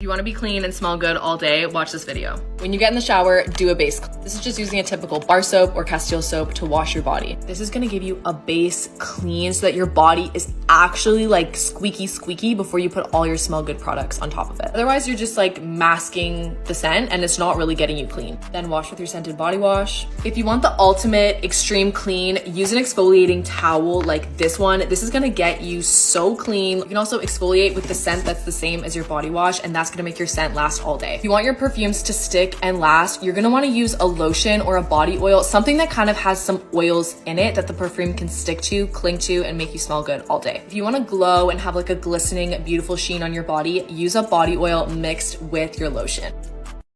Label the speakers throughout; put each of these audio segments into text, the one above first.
Speaker 1: you want to be clean and smell good all day, watch this video. When you get in the shower, do a base clean. This is just using a typical bar soap or Castile soap to wash your body. This is gonna give you a base clean so that your body is actually like squeaky before you put all your smell good products on top of it. Otherwise, you're just like masking the scent and it's not really getting you clean. Then wash with your scented body wash. If you want the ultimate extreme clean, use an exfoliating towel like this one. This is gonna get you so clean. You can also exfoliate with the scent that's the same as your body wash, and that's gonna make your scent last all day. If you want your perfumes to stick and last, you're gonna wanna use a lotion or a body oil, something that kind of has some oils in it that the perfume can stick to, cling to, and make you smell good all day. If you wanna glow and have like a glistening, beautiful sheen on your body, use a body oil mixed with your lotion.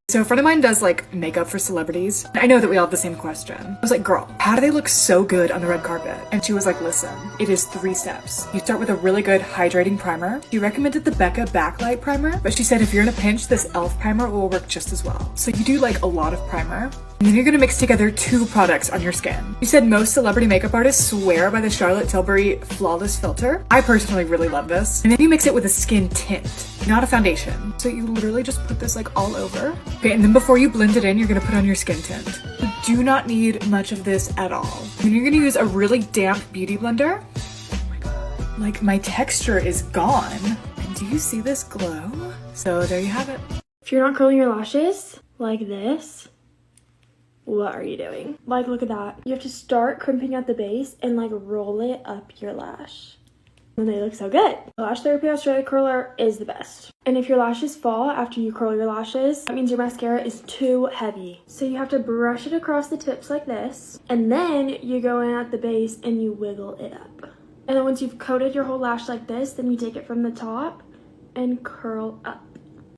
Speaker 2: So a friend of mine does like makeup for celebrities. I know that we all have the same question. I was like, girl, how do they look so good on the red carpet? And she was like, listen, it is 3 steps. You start with a really good hydrating primer. She recommended the Becca Backlight Primer, but she said if you're in a pinch, this e.l.f. primer will work just as well. So you do like a lot of primer, and then you're gonna mix together 2 products on your skin. You said most celebrity makeup artists swear by the Charlotte Tilbury Flawless Filter. I personally really love this. And then you mix it with a skin tint, not a foundation. So you literally just put this like all over. Okay, and then before you blend it in, you're gonna put on your skin tint. You do not need much of this at all. And you're gonna use a really damp beauty blender. Oh my God. Like my texture is gone. And do you see this glow? So there you have it.
Speaker 3: If you're not curling your lashes like this, what are you doing? Like, look at that. You have to start crimping at the base and like roll it up your lash. And they look so good. The Lash Therapy Australia curler is the best. And if your lashes fall after you curl your lashes, that means your mascara is too heavy. So you have to brush it across the tips like this, and then you go in at the base and you wiggle it up. And then once you've coated your whole lash like this, then you take it from the top and curl up.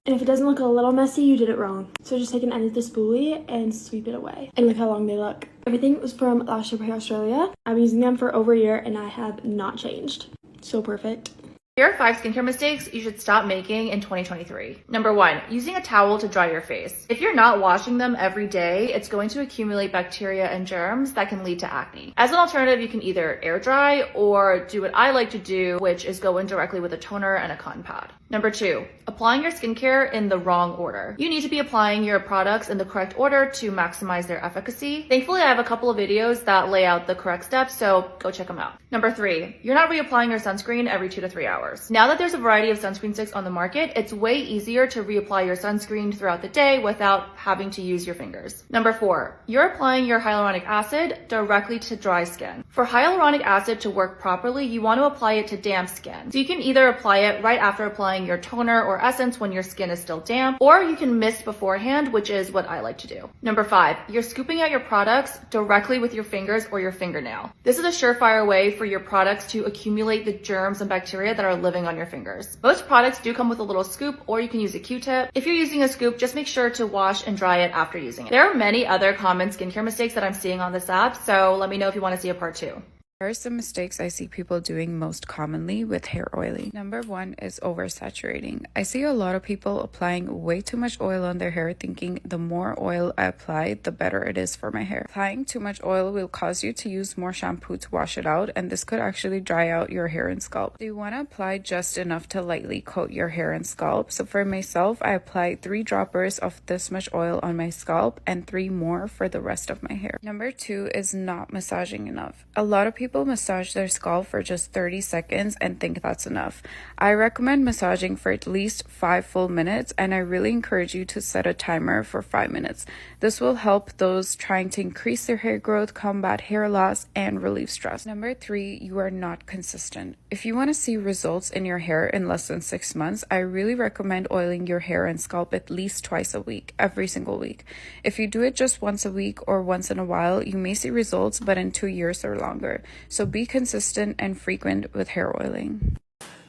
Speaker 3: And if it doesn't look a little messy, you did it wrong. So just take an end of the spoolie and sweep it away. And look how long they look. Everything was from Lash Therapy Australia. I've been using them for over a year and I have not changed. So perfect.
Speaker 1: Here are 5 skincare mistakes you should stop making in 2023. Number 1, using a towel to dry your face. If you're not washing them every day, it's going to accumulate bacteria and germs that can lead to acne. As an alternative, you can either air dry or do what I like to do, which is go in directly with a toner and a cotton pad. Number 2, applying your skincare in the wrong order. You need to be applying your products in the correct order to maximize their efficacy. Thankfully, I have a couple of videos that lay out the correct steps, so go check them out. Number 3, you're not reapplying your sunscreen every 2 to 3 hours. Now that there's a variety of sunscreen sticks on the market, it's way easier to reapply your sunscreen throughout the day without having to use your fingers. Number 4, you're applying your hyaluronic acid directly to dry skin. For hyaluronic acid to work properly, you want to apply it to damp skin. So you can either apply it right after applying your toner or essence when your skin is still damp, or you can mist beforehand, which is what I like to do. Number 5, you're scooping out your products directly with your fingers or your fingernail. This is a surefire way for your products to accumulate the germs and bacteria that are living on your fingers. Most products do come with a little scoop, or you can use a Q-tip. If you're using a scoop, just make sure to wash and dry it after using it. There are many other common skincare mistakes that I'm seeing on this app, so let me know if you want to see a part 2.
Speaker 4: Here are some mistakes I see people doing most commonly with hair oiling. Number 1 is oversaturating. I see a lot of people applying way too much oil on their hair, thinking the more oil I apply, the better it is for my hair. Applying too much oil will cause you to use more shampoo to wash it out, and this could actually dry out your hair and scalp. So you want to apply just enough to lightly coat your hair and scalp. So for myself, I apply 3 droppers of this much oil on my scalp and 3 more for the rest of my hair. Number 2 is not massaging enough. A lot of people massage their scalp for just 30 seconds and think that's enough. I recommend massaging for at least 5 full minutes, and I really encourage you to set a timer for 5 minutes. This will help those trying to increase their hair growth, combat hair loss, and relieve stress. Number 3, you are not consistent. If you want to see results in your hair in less than 6 months, I really recommend oiling your hair and scalp at least twice a week, every single week. If you do it just once a week or once in a while, you may see results, but in 2 years or longer. So be consistent and frequent with hair oiling.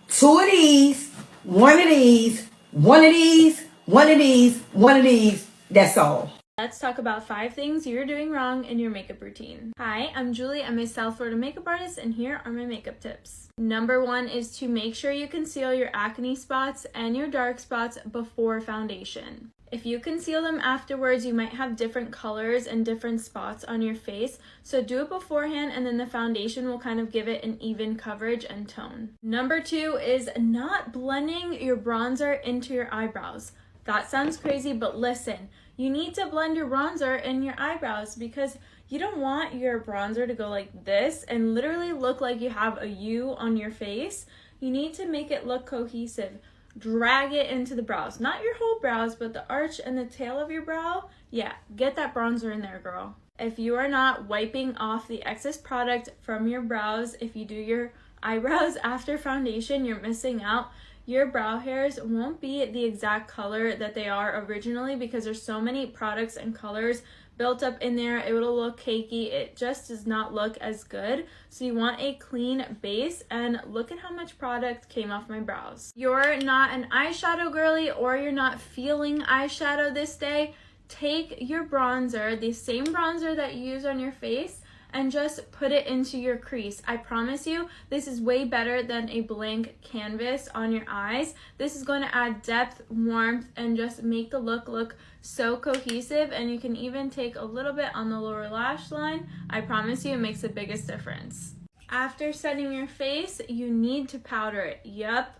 Speaker 5: 2 of these, 1 of these, 1 of these, 1 of these, 1 of these. That's all.
Speaker 3: Let's talk about 5 things you're doing wrong in your makeup routine. Hi, I'm Julie. I'm a South Florida makeup artist, and here are my makeup tips. Number 1 is to make sure you conceal your acne spots and your dark spots before foundation. If you conceal them afterwards, you might have different colors and different spots on your face, so do it beforehand and then the foundation will kind of give it an even coverage and tone. Number 2 is not blending your bronzer into your eyebrows. That sounds crazy, but listen, you need to blend your bronzer in your eyebrows because you don't want your bronzer to go like this and literally look like you have a U on your face. You need to make it look cohesive. Drag it into the brows, not your whole brows, but the arch and the tail of your brow. Yeah, get that bronzer in there, girl. If you are not wiping off the excess product from your brows, if you do your eyebrows after foundation, you're missing out. Your brow hairs won't be the exact color that they are originally because there's so many products and colors built up in there. It will look cakey. It just does not look as good. So you want a clean base, and look at how much product came off my brows. You're not an eyeshadow girly or you're not feeling eyeshadow this day, take your bronzer, the same bronzer that you use on your face, and just put it into your crease. I promise you, this is way better than a blank canvas on your eyes. This is going to add depth, warmth, and just make the look so cohesive. And you can even take a little bit on the lower lash line. I promise you, it makes the biggest difference. After setting your face, you need to powder it. Yup.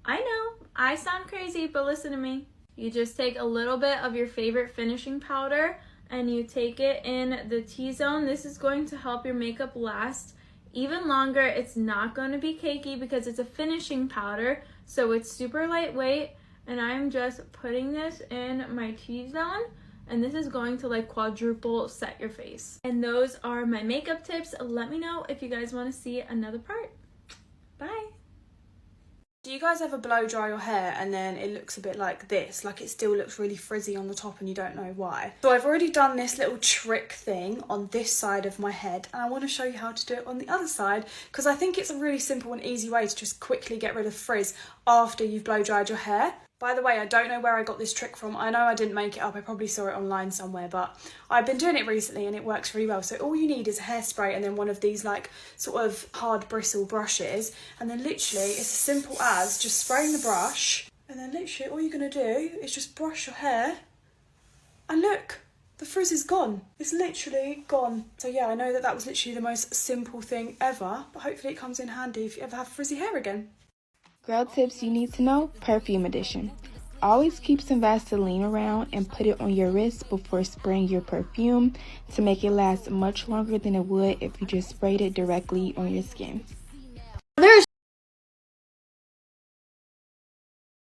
Speaker 3: I know, I sound crazy, but listen to me. You just take a little bit of your favorite finishing powder and you take it in the T-zone. This is going to help your makeup last even longer. It's not going to be cakey because it's a finishing powder, so it's super lightweight. And I'm just putting this in my T-zone, and this is going to like quadruple set your face. And those are my makeup tips. Let me know if you guys want to see another part. Bye.
Speaker 2: Do you guys ever blow dry your hair and then it looks a bit like this, like it still looks really frizzy on the top and you don't know why? So I've already done this little trick thing on this side of my head, and I want to show you how to do it on the other side because I think it's a really simple and easy way to just quickly get rid of frizz after you've blow dried your hair. By the way, I don't know where I got this trick from. I know I didn't make it up. I probably saw it online somewhere, but I've been doing it recently and it works really well. So all you need is a hairspray and then one of these like sort of hard bristle brushes. And then literally it's as simple as just spraying the brush. And then literally all you're going to do is just brush your hair. And look, the frizz is gone. It's literally gone. So yeah, I know that was literally the most simple thing ever, but hopefully it comes in handy if you ever have frizzy hair again.
Speaker 6: Girl tips you need to know, perfume edition. Always keep some Vaseline around and put it on your wrist before spraying your perfume to make it last much longer than it would if you just sprayed it directly on your skin.
Speaker 3: There's